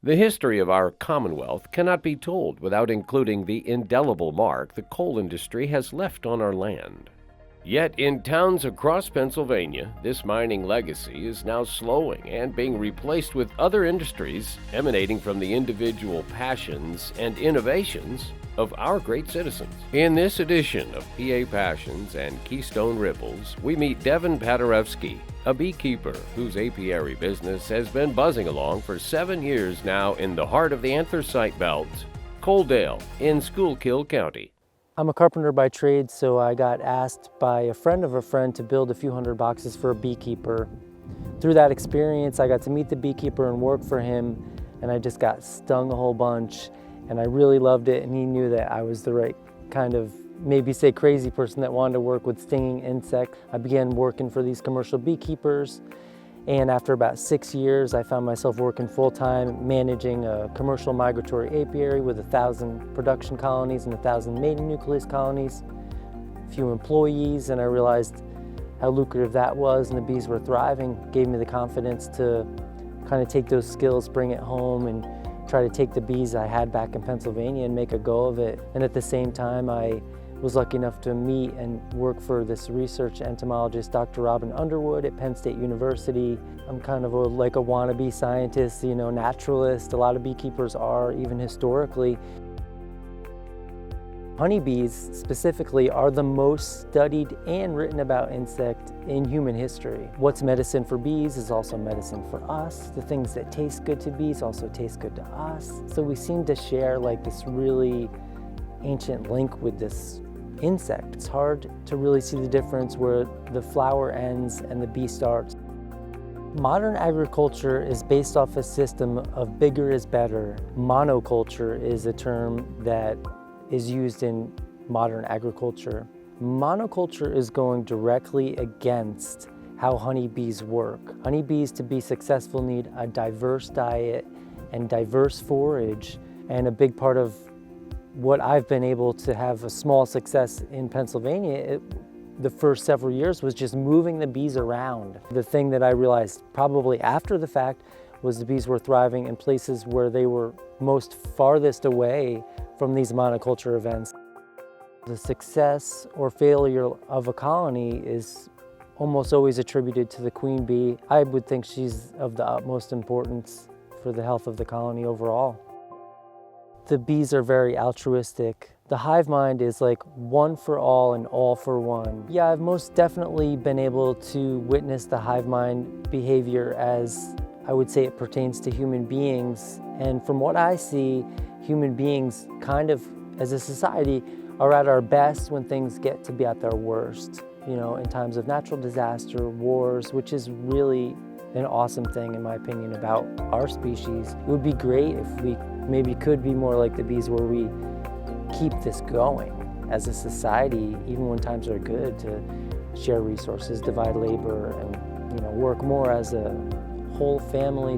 The history of our Commonwealth cannot be told without including the indelible mark the coal industry has left on our land. Yet in towns across Pennsylvania, this mining legacy is now slowing and being replaced with other industries emanating from the individual passions and innovations of our great citizens. In this edition of PA Passions and Keystone Ripples, we meet Devon Paderewski, a beekeeper whose apiary business has been buzzing along for 7 years now in the heart of the anthracite belt, Coaldale in Schuylkill County. I'm a carpenter by trade, so I got asked by a friend of a friend to build a few hundred boxes for a beekeeper. Through that experience, I got to meet the beekeeper and work for him, and I just got stung a whole bunch, and I really loved it, and he knew that I was the right kind of, maybe say crazy person that wanted to work with stinging insects. I began working for these commercial beekeepers, and after about 6 years, I found myself working full-time, managing a commercial migratory apiary with 1,000 production colonies and 1,000 mating nucleus colonies, a few employees, and I realized how lucrative that was, and the bees were thriving. Gave me the confidence to kind of take those skills, bring it home, and try to take the bees I had back in Pennsylvania and make a go of it. And at the same time, I was lucky enough to meet and work for this research entomologist, Dr. Robin Underwood at Penn State University. I'm kind of like a wannabe scientist, naturalist. A lot of beekeepers are, even historically. Honeybees specifically are the most studied and written about insect in human history. What's medicine for bees is also medicine for us. The things that taste good to bees also taste good to us. So we seem to share like this really ancient link with this insect. It's hard to really see the difference where the flower ends and the bee starts. Modern agriculture is based off a system of bigger is better. Monoculture is a term that is used in modern agriculture. Monoculture is going directly against how honeybees work. Honeybees, to be successful, need a diverse diet and diverse forage, and a big part of what I've been able to have a small success in Pennsylvania, the first several years, was just moving the bees around. The thing that I realized probably after the fact was the bees were thriving in places where they were most farthest away from these monoculture events. The success or failure of a colony is almost always attributed to the queen bee. I would think she's of the utmost importance for the health of the colony overall. The bees are very altruistic. The hive mind is like one for all and all for one. Yeah, I've most definitely been able to witness the hive mind behavior as I would say it pertains to human beings. And from what I see, human beings kind of, as a society, are at our best when things get to be at their worst. In times of natural disaster, wars, which is really an awesome thing in my opinion about our species. It would be great if we maybe could be more like the bees, where we keep this going as a society, even when times are good, to share resources, divide labor, and work more as a whole family.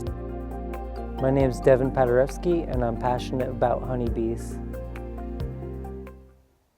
My name is Devon Paderewski, and I'm passionate about honeybees.